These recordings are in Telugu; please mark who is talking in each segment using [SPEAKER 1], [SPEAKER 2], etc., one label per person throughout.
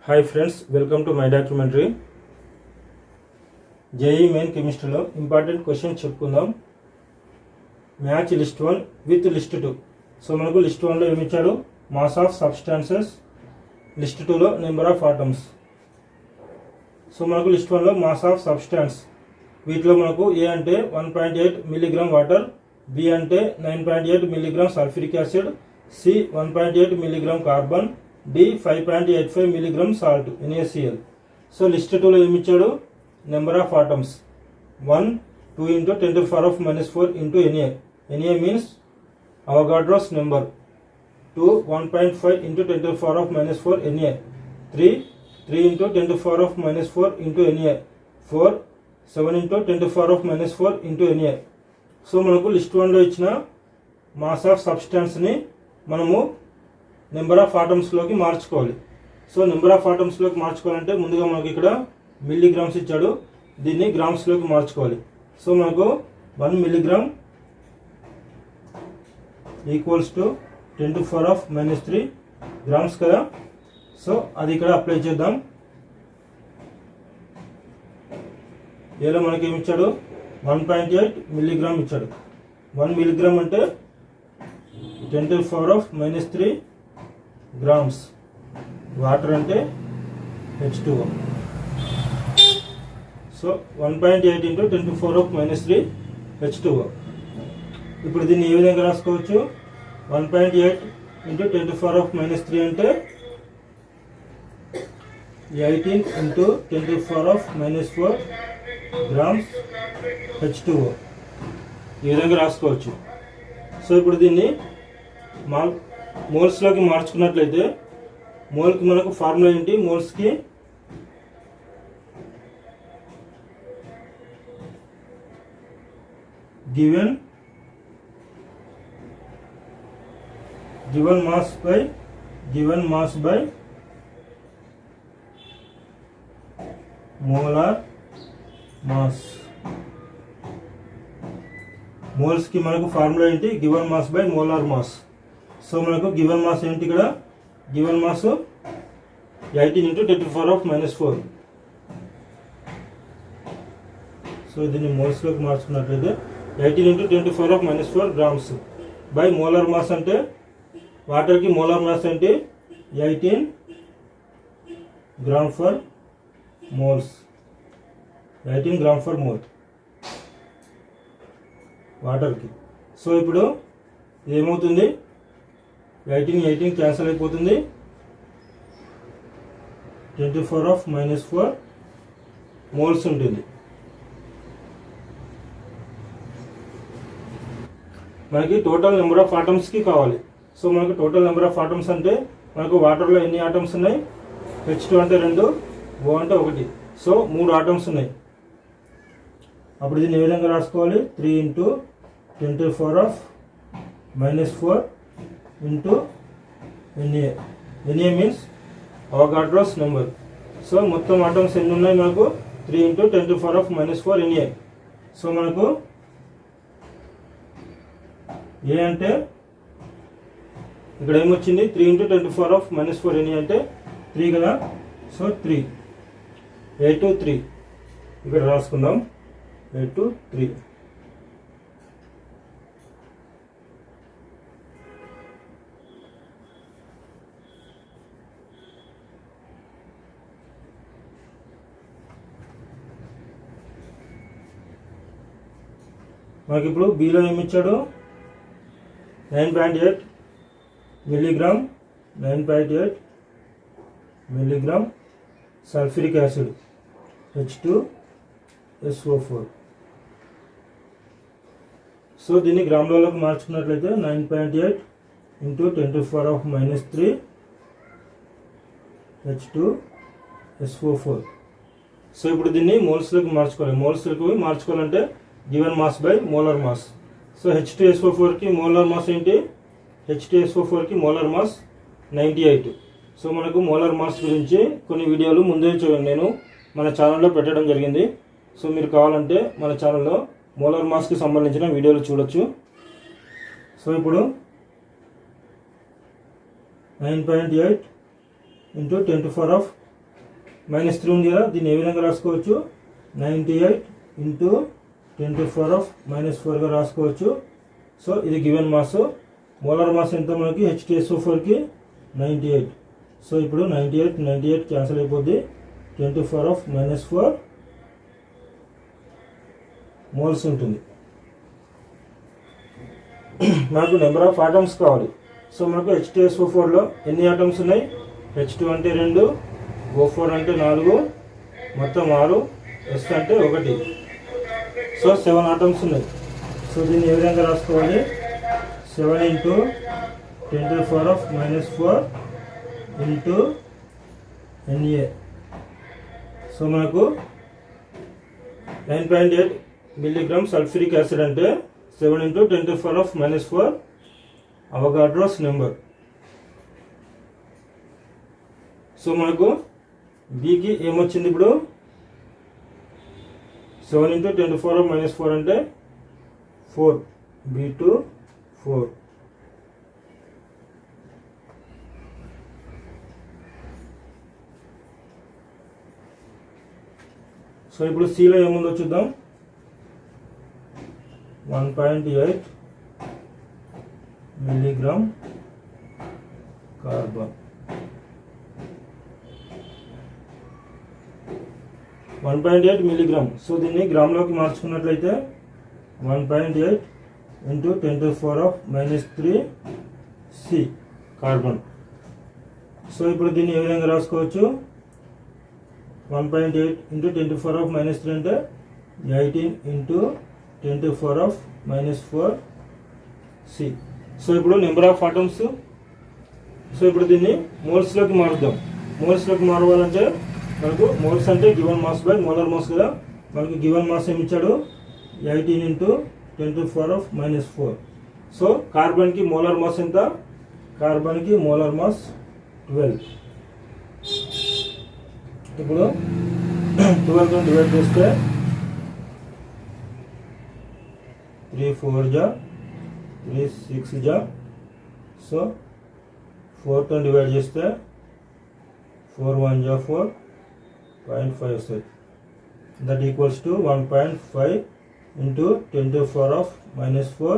[SPEAKER 1] Hi friends, welcome to my documentary. JEE main కెమిస్ట్రీలో ఇంపార్టెంట్ క్వశ్చన్ చెప్పుకుందాం. Match list 1 with list 2. So మనకు లిస్ట్ 1లో ఏమి ఇచ్చాడు? Mass of substances. లిస్ట్ 2లో నెంబర్ ఆఫ్ ఆటమ్స్. సో మనకు లిస్ట్ 1లో మాస్ ఆఫ్ సబ్స్టాన్స్, వీటిలో మనకు ఏ అంటే 1.8 మిల్లీగ్రామ్ వాటర్, బి అంటే 9.8 milligram sulphuric acid, C 1.8 milligram carbon, D 5.85 milligram salt NaCl. So list 2లో ఏమి ఇచ్చాడు? Number of atoms 1 2 into 10⁻⁻⁴ into Na. Na means Avogadro's number. 2 1.5 into 10⁻⁴ Na. 3 into 10⁻⁴ into Na. 4 7 into 10⁻⁴ into Na. So మనకు లిస్ట్ 1లో ఇచ్చిన మాస్ ఆఫ్ సబ్స్టాన్స్ని మనము నెంబర్ ఆఫ్ ఆటమ్స్లోకి మార్చుకోవాలి. సో నెంబర్ ఆఫ్ ఆటమ్స్లోకి మార్చుకోవాలంటే ముందుగా మనకి ఇక్కడ మిల్లీగ్రామ్స్ ఇచ్చాడు, దీన్ని గ్రామ్స్లోకి మార్చుకోవాలి. సో మనకు 1 మిల్లీగ్రామ్ ఈక్వల్స్ టు 10⁻⁻³ గ్రామ్స్ కదా. సో అది ఇక్కడ అప్లై చేద్దాం. ఏలో మనకి ఏమి ఇచ్చాడు? 1.8 మిల్లీగ్రామ్ ఇచ్చాడు. 1 మిల్లీగ్రామ్ అంటే 10⁻⁻³ గ్రామ్స్. వాటర్ అంటే H2O. So 1.8 into 10⁻⁻³ H2O. ఇప్పుడు దీన్ని ఏ విధంగా రాసుకోవచ్చు? 1.8 into 10⁻⁻³ అంటే 18 into 10⁻⁻⁴ గ్రామ్స్ H2O. ఈ విధంగా రాసుకోవచ్చు. సో ఇప్పుడు దీన్ని మోల్స్లోకి మార్చుకున్నట్లయితే మోల్కి మనకు ఫార్ములా ఏంటి? మోల్స్కి given mass by molar mass. మోల్స్కి మనకు ఫార్ములా ఏంటి? Given mass by molar mass. So మనకు గివెన్ మాస్ ఏంటి? ఇక్కడ గివెన్ మాస్ 18 into 10⁻⁻⁴. సో దీన్ని మోల్స్లోకి మార్చుకున్నట్లయితే 18 into 10⁻⁻⁴ grams by molar mass అంటే వాటర్కి మోలార్ మాస్ అంటే 18 gram per moles. 18 gram per mole వాటర్కి. సో ఇప్పుడు ఏమవుతుంది? 18 క్యాన్సిల్ అయిపోతుంది. 10⁻⁻⁴ మోల్స్ ఉంటుంది. మనకి టోటల్ నెంబర్ ఆఫ్ ఆటమ్స్కి కావాలి. సో మనకు టోటల్ నెంబర్ ఆఫ్ ఆటమ్స్ అంటే మనకు వాటర్లో ఎన్ని ఆటమ్స్ ఉన్నాయి? H2 అంటే 2, O అంటే 1. సో 3 ఆటమ్స్ ఉన్నాయి. అప్పుడు దీన్ని ఏ విధంగా రాసుకోవాలి? 3 into 10⁻⁻⁴ into Na. Na means Avogadro's number. So మొత్తం ఆటమ్స్ ఎన్ని ఉన్నాయి మనకు? 3 into 10⁻⁻⁴ Na. సో మనకు ఏ అంటే ఇక్కడ ఏమొచ్చింది? 3 into 10⁻⁻⁴ Na అంటే 3 కదా. సో 3 8 to 3 ఇక్కడ రాసుకుందాం. 8 to 3. మనకి ఇప్పుడు బిలో ఏమి ఇచ్చాడు? 9.8 milligram 9.8 milligram sulphuric acid H2SO4. So దీన్ని గ్రాములలోకి మార్చుకున్నట్లయితే 9.8 into 10⁻⁻³ H2SO4. సో ఇప్పుడు దీన్ని మోల్స్లోకి మార్చుకోవాలి. మోల్స్లోకి మార్చుకోవాలంటే given mass by molar mass. So H2SO4కి మోలార్ మాస్ ఏంటి? H2SO4కి మోలార్ మాస్ 98. సో మనకు మోలార్ మాస్ గురించి కొన్ని వీడియోలు ముందే నేను మన ఛానల్లో పెట్టడం జరిగింది. సో మీరు కావాలంటే మన ఛానల్లో మోలార్ మాస్కి సంబంధించిన వీడియోలు చూడొచ్చు. సో ఇప్పుడు 9.8 into 10⁻⁻⁴ -3 ఉంది కదా, దీన్ని ఏ విధంగా రాసుకోవచ్చు, 98 into 10 to the power of -4గా రాసుకోవచ్చు. సో ఇది గివెన్ మాస్. మోలార్ మాస్ ఎంత మనకి H2SO4కి 98. సో ఇప్పుడు 98 క్యాన్సిల్ అయిపోద్ది, 10 to the power of -4 moles ఉంటుంది. మనకు నెంబర్ ఆఫ్ ఆటమ్స్ కావాలి. సో మనకు H2SO4లో ఎన్ని ఆటమ్స్ ఉన్నాయి, H2 అంటే 2, O4 అంటే 4, మొత్తం 6, S అంటే 1. సో 7 ఆటమ్స్ ఉన్నాయి. సో దీన్ని ఏ విధంగా రాసుకోవాలి, 7 into 10 to the power of -4 into Na. So మనకు 9.8 మిల్లీగ్రామ్ సల్ఫ్యూరిక్ యాసిడ్ అంటే 7 into 10 to the power of -4 Avogadro's number. So మనకు బికి ఏమొచ్చింది ఇప్పుడు, 7 into 10 to the power of -4 అంటే 4, B2 4. సో ఇప్పుడు సిలో ఏముందో చూద్దాం, 1.8 మిల్లీగ్రామ్ కార్బన్. 1.8 మిల్లీగ్రామ్. సో దీన్ని గ్రామ్లోకి మార్చుకున్నట్లయితే 1.8 into 10 to the power of -3 C carbon. So ఇప్పుడు దీన్ని ఏ విధంగా రాసుకోవచ్చు, 1.8 into 10 to the power of -3 అంటే 18 into 10 to the power of -4 C. So ఇప్పుడు నెంబర్ ఆఫ్ ఆటమ్స్. సో ఇప్పుడు దీన్ని మోల్స్లోకి మారుద్దాం. మోల్స్లోకి మారవాలంటే మనకు మోల్స్ అంటే given mass by molar mass కదా. మనకు గివెన్ మాస్ ఏమి ఇచ్చాడు, 18 into 10 to the power of -4. So కార్బన్కి మోలార్ మాస్ ఎంత, కార్బన్కి మోలార్ మాస్ 12. ఇప్పుడు 12తో డివైడ్ చేస్తే 3 4 జా 3 6 జా. సో 4తో డివైడ్ చేస్తే 4 1 జా 4, 0.5 వస్తుంది. That equals to 1.5 into 10 to the power of -4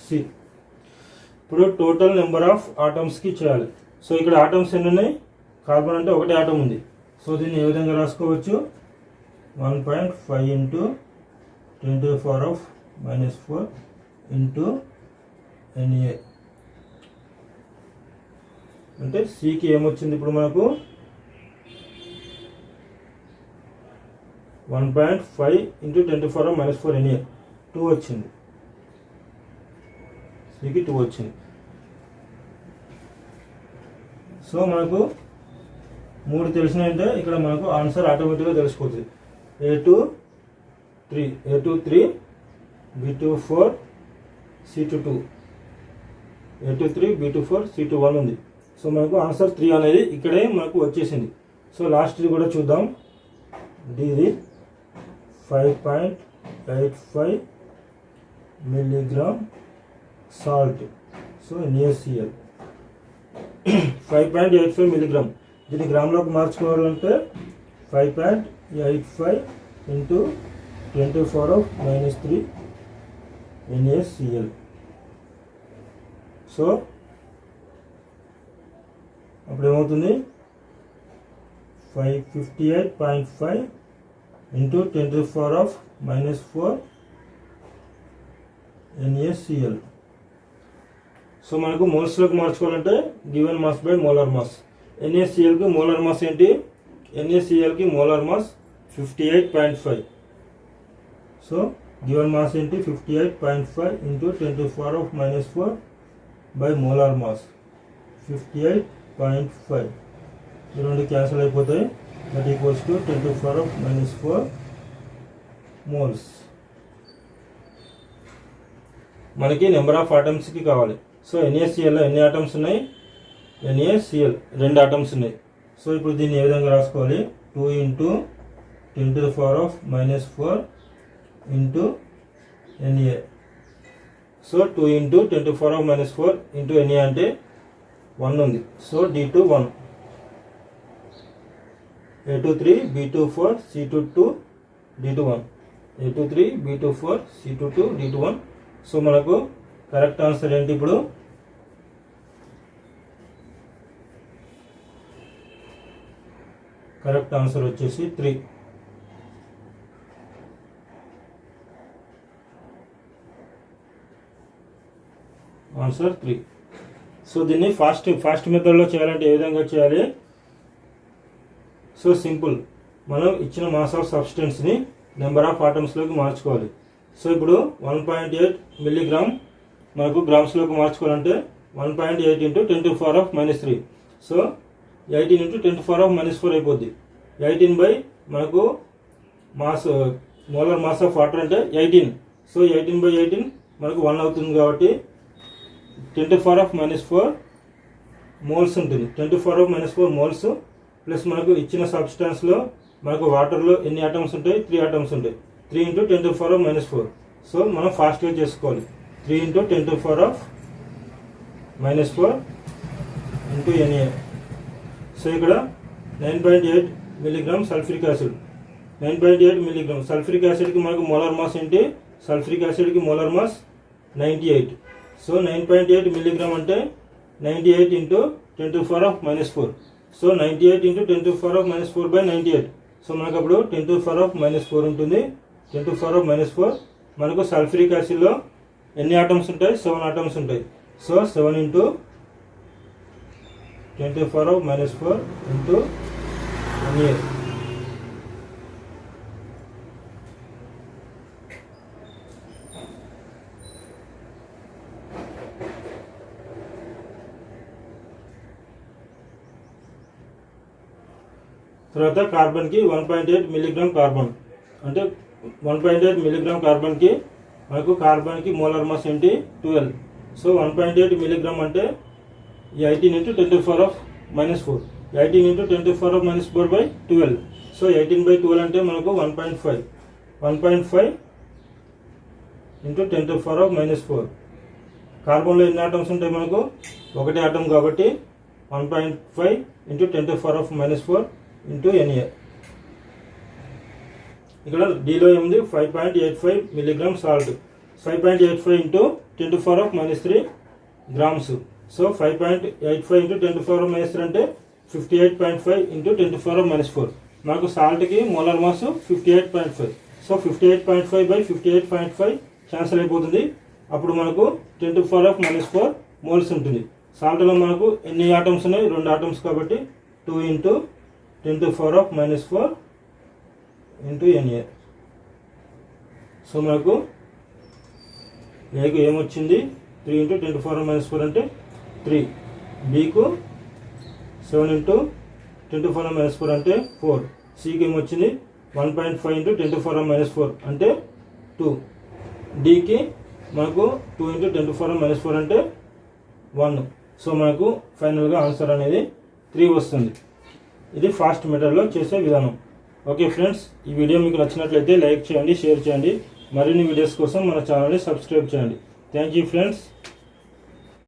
[SPEAKER 1] C. ఇప్పుడు టోటల్ నెంబర్ ఆఫ్ ఆటమ్స్కి చేయాలి. సో ఇక్కడ ఆటమ్స్ ఎన్ని ఉన్నాయి, కార్బన్ అంటే 1 ఆటం ఉంది. సో దీన్ని ఏ విధంగా రాసుకోవచ్చు, 1.5 into 10 to the power of -4 into Na. అంటే సికి ఏమొచ్చింది ఇప్పుడు మనకు, 1.5 into 10 to the power of -4 Na 2 వచ్చింది. సికి 2 వచ్చింది. సో మనకు 3 తెలిసినాయంటే ఇక్కడ మనకు ఆన్సర్ ఆటోమేటిక్గా తెలిసిపోతుంది. A2 3, B2 4, C2 2, A2 3, B2 4, C2 1 ఉంది. సో మనకు ఆన్సర్ 3 అనేది ఇక్కడే మనకు వచ్చేసింది. సో లాస్ట్ది కూడా చూద్దాం. డిది 5.85 milligram salt. So NaCl 5.85 milligram. దీన్ని గ్రామ్లోకి మార్చుకోవాలంటే 5.85 into 10 to the power of -3 NaCl. So అప్పుడు ఏమవుతుంది, 558.5 into 10 to the power of -4 NaCl. So మనకు మోల్స్లోకి మార్చుకోవాలంటే given mass by molar mass. NaClకి మోలార్ మాస్ ఏంటి, NaClకి molar mass 58.5. So given mass ఏంటి, 58.5 into 10 to the power of -4 by molar mass 58.5. ఈ రెండు క్యాన్సిల్ అయిపోతాయి. That equals to 10 to the power of -4 moles. మనకి నెంబర్ ఆఫ్ ఆటమ్స్కి కావాలి. సో NaClలో ఎన్ని ఆటమ్స్ ఉన్నాయి, NaCl 2 ఆటమ్స్ ఉన్నాయి. సో ఇప్పుడు దీన్ని ఏ విధంగా రాసుకోవాలి, 2 into 10 to the power of -4 into Na. So 2 into 10 to the power of -4 into Na అంటే 1 ఉంది. So D2 1. A23 B24 C22 D21 A23 B24 C22 D21. So మనకు కరెక్ట్ ఆన్సర్ ఏంటి? ఇప్పుడు కరెక్ట్ ఆన్సర్ వచ్చేసి 3. ఆన్సర్ 3. సో దీన్ని ఫాస్ట్ మెథడ్లో చేయాలంటే ఏ విధంగా చేయాలి? సో సింపుల్, మనం ఇచ్చిన మాస్ ఆఫ్ సబ్స్టెన్స్ని నెంబర్ ఆఫ్ ఆటమ్స్లోకి మార్చుకోవాలి. సో ఇప్పుడు 1.8 మిల్లీగ్రామ్ మనకు గ్రామ్స్లోకి మార్చుకోవాలంటే 1.8 × 10⁻³ సో 18 × 10⁻⁴ అయిపోద్ది. 18 బై మనకు mass molar mass of water అంటే 18. సో 18/18 మనకు 1 అవుతుంది కాబట్టి 10⁻⁴ మోల్స్ ఉంటుంది. 10⁻⁴ మోల్స్ ప్లస్ మనకు ఇచ్చిన సబ్స్టాన్స్లో మనకు వాటర్లో ఎన్ని ఆటమ్స్ ఉంటాయి? 3 ఆటమ్స్ ఉంటాయి. 3 × 10⁻⁴. సో మనం ఫాస్ట్గా చేసుకోవాలి. 3 × 10⁻⁴ Na. సో ఇక్కడ 9.8 milligram sulphuric acid. 9.8 milligram sulphuric యాసిడ్కి మనకు మోలార్ మాస్ ఏంటి? సల్ఫ్యూరిక్ యాసిడ్కి మోలార్ మాస్ 98. సో 9.8 మిల్లీగ్రామ్ అంటే 98 × 10⁻⁴. సో 98 × 10⁻⁴/98. సో మనకు అప్పుడు 10⁻⁴ ఉంటుంది. 10⁻⁴ మనకు సల్ఫ్యూరిక్ యాసిడ్లో ఎన్ని ఆటమ్స్ ఉంటాయి? 7 ఆటమ్స్ ఉంటాయి. So 7 × 10⁻⁴ Na. తర్వాత కార్బన్కి 1.8 మిల్లీగ్రామ్ కార్బన్ అంటే 1.8 మిల్లీగ్రామ్ కార్బన్కి మనకు కార్బన్కి మోలార్ మాస్ ఏంటి? 12. సో 1.8 మిల్లీగ్రామ్ అంటే 18 × 10⁻⁻⁴. 18 × 10⁻⁻⁴/12. సో 18/12 అంటే మనకు 1.5. 1.5 × 10⁻⁻⁴. కార్బన్లో ఎన్ని ఆటమ్స్ ఉంటాయి? మనకు 1 ఆటమ్ కాబట్టి 1.5 × 10⁻⁻⁴ Na. ఇక్కడ డీలో ఏముంది? 5.85 మిల్లీగ్రామ్ సాల్ట్. 5.85 × 10⁻³ గ్రామ్స్. సో 5.85 × 10⁻³ అంటే 58.5 × 10⁻⁴. మనకు సాల్ట్కి మోలార్ మాస్ 58.5. సో 58.5/58.5 క్యాన్సిల్ అయిపోతుంది. అప్పుడు మనకు 10⁻⁻⁴ మోల్స్ ఉంటుంది. సాల్ట్లో మనకు ఎన్ని ఆటమ్స్ ఉన్నాయి? 2 ఆటమ్స్ కాబట్టి 2 × 10⁻⁻⁴ Na. సో మనకు ఏకు ఏమొచ్చింది? 3 × 10⁻⁻⁴ అంటే 3. బీకు 7 × 10⁻⁻⁴ అంటే 4. సికి ఏమొచ్చింది? 1.5 × 10⁻⁻⁴ అంటే 2. డికి మనకు 2 × 10⁻⁻⁴ అంటే 1. సో మనకు ఫైనల్గా ఆన్సర్ అనేది 3 వస్తుంది. ఇది ఫాస్ట్ మెథడ్లో చేసే విధానం. ఓకే ఫ్రెండ్స్, ఈ వీడియో మీకు నచ్చినట్లయితే లైక్ చేయండి, షేర్ చేయండి. మరిన్ని వీడియోస్ కోసం మన ఛానల్ని సబ్స్క్రైబ్ చేయండి. Thank you friends.